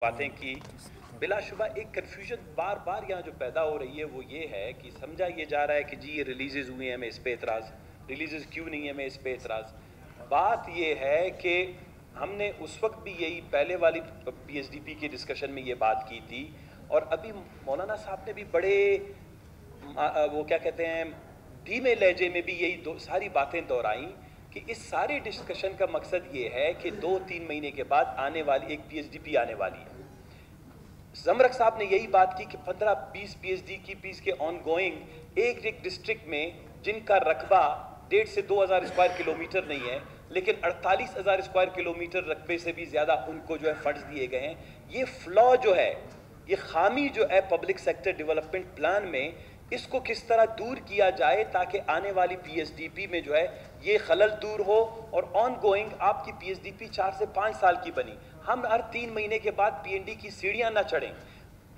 बातें की, बिलाशुबा एक कन्फ्यूजन बार बार यहाँ जो पैदा हो रही है वो ये है कि समझा ये जा रहा है कि जी ये रिलीजेस हुई हैं, हमें इस पे एतराज़, रिलीजेस क्यों नहीं है, हमें इस पे एतराज़। बात ये है कि हमने उस वक्त भी यही पहले वाली PSDP के डिस्कशन में ये बात की थी, और अभी मौलाना साहब ने भी बड़े वो क्या कहते हैं धीमे लहजे में भी यही सारी बातें दोहराई कि इस सारे डिस्कशन का मकसद ये है कि 2-3 महीने के बाद आने वाली एक PSDP आने वाली है। जमरक साहब ने यही बात की कि 15-20 PSDP के ऑन गोइंग एक डिस्ट्रिक्ट में जिनका रकबा 1.5 से 2,000 स्क्वायर किलोमीटर नहीं है, लेकिन 48,000 स्क्वायर किलोमीटर रकबे से भी ज़्यादा उनको जो है फंड्स दिए गए हैं। ये फ्लॉ जो है, ये खामी जो है पब्लिक सेक्टर डेवलपमेंट प्लान में, इसको किस तरह दूर किया जाए ताकि आने वाली PSDP में जो है ये खलल दूर हो। और ऑन गोइंग आपकी PSDP 4 से 5 साल की बनी, हम हर 3 महीने के बाद PND की सीढ़ियां ना चढ़ें।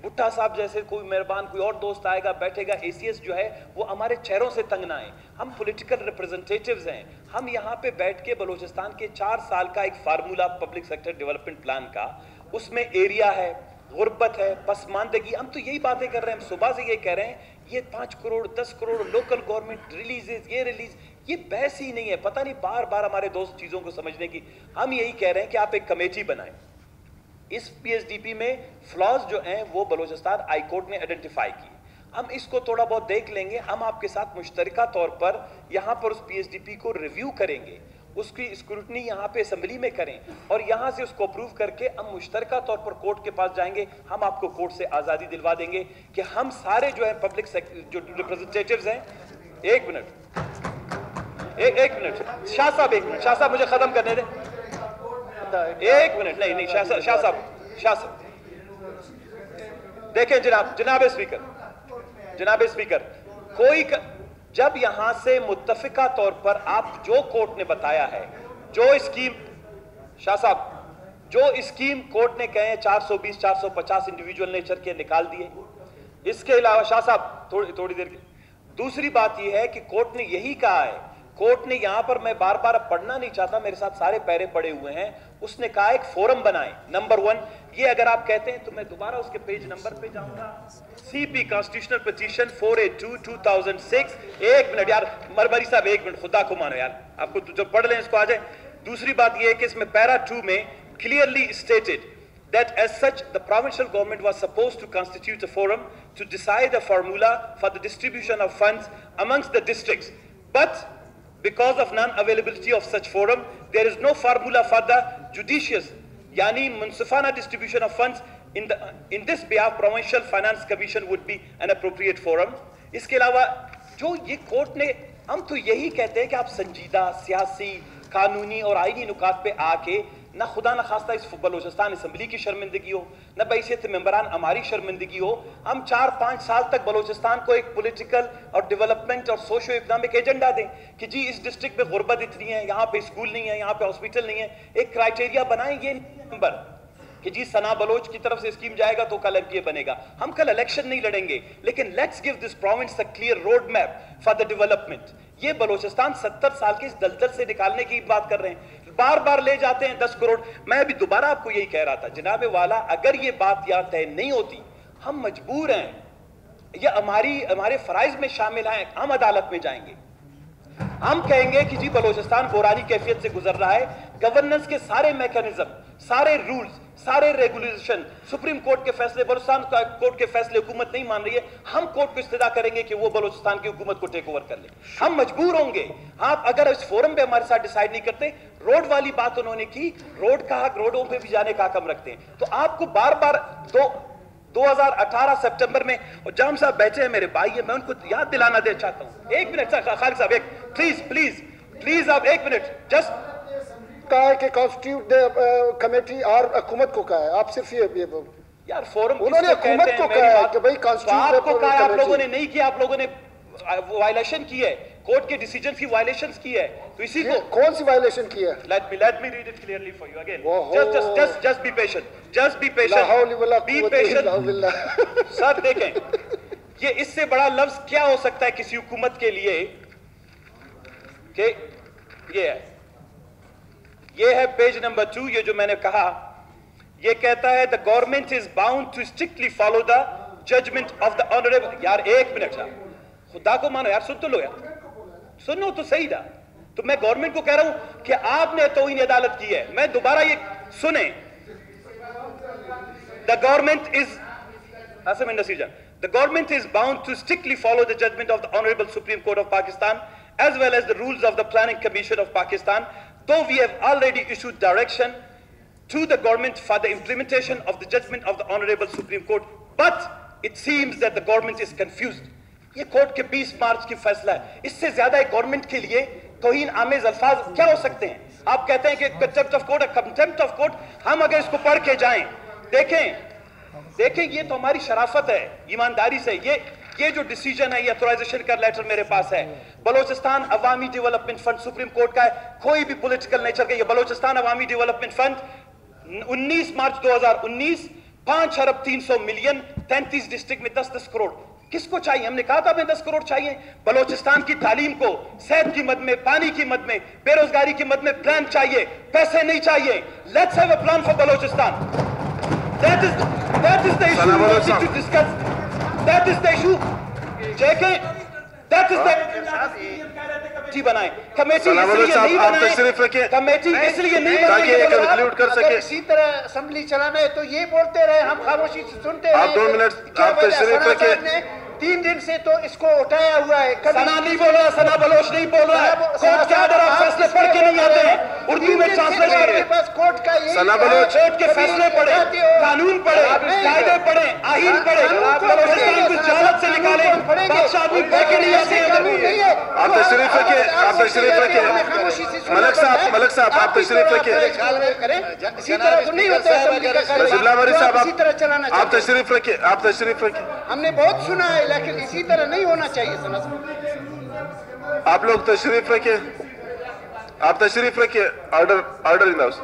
भुट्टा साहब जैसे कोई मेहरबान कोई और दोस्त आएगा बैठेगा, ACS जो है वो हमारे चेहरों से तंग ना आए। हम पॉलिटिकल रिप्रेजेंटेटिव्स हैं, हम यहाँ पे बैठ के बलूचिस्तान के 4 साल का एक formula public sector development plan का, उसमें एरिया है, गुर्बत है, पसमानदगी, हम तो यही बातें कर रहे हैं। हम सुबह से ये कह रहे हैं ये 5 crore 10 crore local government releases, ये रिलीज, ये बहस ही नहीं है। पता नहीं बार बार हमारे दोस्त चीज़ों को समझने की, हम यही कह रहे हैं कि आप एक कमेटी बनाएं। इस PSDP में फ्लॉज जो हैं वो बलूचिस्तान हाई कोर्ट ने आइडेंटिफाई की, हम इसको थोड़ा बहुत देख लेंगे। हम आपके साथ मुश्तरका तौर पर यहाँ पर उस PSDP को रिव्यू करेंगे, उसकी स्क्रूटनी यहाँ पे असेंबली में करें, और यहाँ से उसको अप्रूव करके हम मुश्तरका तौर पर कोर्ट के पास जाएंगे। हम आपको कोर्ट से आज़ादी दिलवा देंगे कि हम सारे जो है पब्लिक जो रिप्रेजेंटेटिव्स हैं, एक मिनट शाह साहब, एक मिनट शाह साहब, मुझे खत्म करने दें, एक मिनट। नहीं शाह साहब देखें जनाब स्पीकर, कोई जब यहां से मुत्तफिका तौर पर आप जो कोर्ट ने बताया है, जो स्कीम शाह साहब जो स्कीम कोर्ट ने कहे 420 450 इंडिविजुअल नेचर के निकाल दिए। इसके अलावा शाह साहब थोड़ी देर की दूसरी बात यह है कि कोर्ट ने यही कहा है, कोर्ट ने यहां पर, मैं बार बार पढ़ना नहीं चाहता, मेरे साथ सारे पैरे पड़े हुए हैं, उसने कहा एक फोरम बनाए। नंबर 1 ये अगर आप कहते हैं तो मैं दोबारा उसके पेज नंबर पे जाऊंगा, CP कॉन्स्टिट्यूशनल पिटीशन 482/2006। एक मिनट यार मरमरी साहब, एक मिनट, खुदा को मानो यार, आपको जो पढ़ लें इसको आ जाए। दूसरी बात यह है कि इसमें पैरा 2 में clearly stated that as such the provincial government was supposed to constitute a forum to decide a formula for the distribution of funds amongst the districts, but because of non-availability of such forum there is no formula for the judicious yani munsifana distribution of funds in this behalf provincial finance commission would be an appropriate forum। इसके अलावा जो ये court ने, हम तो यही कहते हैं कि आप संजीदा सियासी कानूनी और आईनी नुकात पे आके ना खुदा न खास्ता इस बलूचिस्तान असम्बली की शर्मिंदगी हो, न बैसियत मेंबरान हमारी शर्मिंदगी हो, हम 4-5 साल तक बलूचिस्तान को एक पॉलिटिकल और डेवलपमेंट और सोशो इकोनॉमिक एजेंडा दें कि जी इस डिस्ट्रिक्ट में गुर्बत इतनी है, यहाँ पे स्कूल नहीं है, यहाँ पे हॉस्पिटल नहीं है, एक क्राइटेरिया बनाएं ये नंबर कि जी सना बलोच की तरफ से स्कीम जाएगा तो कल MPA बनेगा। हम कल इलेक्शन नहीं लड़ेंगे, लेकिन let's give this province a clear road map for the development. ये बलूचिस्तान 70 साल के इस दलदल से निकालने की बात कर रहे हैं, बार बार ले जाते हैं 10 करोड़। मैं अभी दोबारा आपको यही कह रहा था जनाब वाला, अगर ये बात यहाँ तय नहीं होती, हम मजबूर हैं, ये हमारे फराइज में शामिल हैं, हम अदालत में जाएंगे, हम कहेंगे कि जी बलूचिस्तान बुरानी कैफियत से गुजर रहा है, गवर्नेंस के सारे मैकेनिज्म, सारे रूल्स, सारे रेगुलेशन, सुप्रीम कोर्ट के फैसले, बलूचिस्तान कोर्ट के फैसले हुकूमत नहीं मान रही है, हम कोर्ट को इस्तिदा करेंगे कि वो बलूचिस्तान की हुकूमत को टेक ओवर कर ले। हम मजबूर होंगे। आप अगर इस फोरम पे हमारे साथ डिसाइड नहीं करते, रोड वाली बात उन्होंने की, रोड का हक रोडों पे भी जाने का हक हम रखते हैं, तो आपको बार बार 2018 सितंबर में, और जाम साहब बैठे हैं मेरे भाई है, मैं उनको याद दिलाना दे चाहता हूं। एक मिनट खालिद साहब, एक प्लीज आप एक मिनट, जस्ट कहा है कि कॉन्स्टिट्यूट कमेटी और हुकूमत को कहा है, आप सिर्फ ये यार फोरम उन्होंने हुकूमत को कहा है कि भाई कॉन्स्टिट्यूट आपको कहा, आप लोगों ने नहीं किया, आप लोगों ने वायलेशन की है, कोर्ट के डिसीजन की वायलेशन की है, तो इसी को कौन सी वायलेशन की है? Let me read it clearly for you again. Just be patient. Be patient. Sir देखें, ये इससे बड़ा लफ्ज क्या हो सकता है किसी हुकूमत के लिए कि ये है पेज नंबर 2, ये जो मैंने कहा, یہ کہتا ہے the government is bound to strictly follow the judgment of the honorable. یار ایک منٹ خدا کو مانو یار, سن تو لو یار, سنو تو صحیح دا. تو میں گورنمنٹ کو کہہ رہا ہوں کہ آپ نے توہین عدالت کی ہے. میں دوبارہ یہ سنیں, the government is Asim and Nasir Jan, the government is bound to strictly follow the judgment of the Honorable Supreme Court of Pakistan as well as the rules of the Planning Commission of Pakistan, though we have already issued direction to the government for the implementation of the judgment of the Honorable Supreme Court, but it seems that the government is confused. یہ court کے 20 مارچ کی فیصلہ ہے, اس سے زیادہ ایک government کے لیے توہین آمیز الفاظ کیا ہو سکتے ہیں؟ آپ کہتے ہیں کہ contempt of court, contempt of court. ہم اگر اس کو پڑھ کے جائیں, دیکھیں یہ تو ہماری شرافت ہے, ایمانداری سے. یہ جو ڈیسیجن ہے, یہ اتھورائزیشن کا لیٹر میرے پاس ہے. بلوچستان عوامی ڈیولپمنٹ فنڈ سپریم کورٹ کا ہے, کوئی بھی پولیٹیکل نیچر کا. یہ بلوچستان عوامی ڈیولپمنٹ فنڈ 19 مارچ 2019 5 ارب 300 ملین 33 ڈسٹرکٹ میں 10 کروڑ. کس کو چاہیے؟ ہم نے کہا تھا ہمیں 10 کروڑ چاہیے. بلوچستان کی تعلیم کو, صحت کی مد میں, پانی کی مد میں, بے روزگاری کی مد میں پلان چاہیے, پیسے نہیں چاہیے. Let's have a plan for Balochistan. That is the issue we wanted to discuss. That is the issue. JK, that is the committee بنائیں. کمیٹی اس لیے نہیں بنائیں, کمیٹی اس لیے نہیں بنائیں. اگر اسی طرح اسمبلی چلانا ہے تو یہ بولتے رہے, ہم خاموشی سے سنتے رہے. آپ 2 منٹ آپ تشریف رکھیں. 3 دن سے تو اس کو اٹھایا ہوا ہے. سنا نہیں بول رہا, سنا بلوچ نہیں بول رہا ہے. کورٹ کے آرڈر آپ فیصلے پڑھ کے نہیں آتے ہیں, اردو میں ٹرانسلیٹ کیے. کورٹ کا یہ سنا بلوچ کورٹ کے فیصلے پڑھیں, قانون پڑھیں, قاعدے پڑھیں, آئین پڑھیں. بلوچستان کو جہالت سے نکالیں, بادشاہ آدمی پڑھ کے نہیں آتے ہیں. آپ تشریف رکھیں, آپ تشریف رکھیں. ملک صاحب آپ تشریف رکھیں. اسی طرح تو نہیں ہوتا اسمبلی کا کارج. رضی اللہ واری صاحب اسی طرح چلانا آپ تشریف رکھیں, آپ تشریف رکھیں. ہم نے بہت سنا ہے لیکن اسی طرح نہیں ہونا چاہیے. آپ لوگ تشریف رکھیں, آپ تشریف رکھیں. Order in house.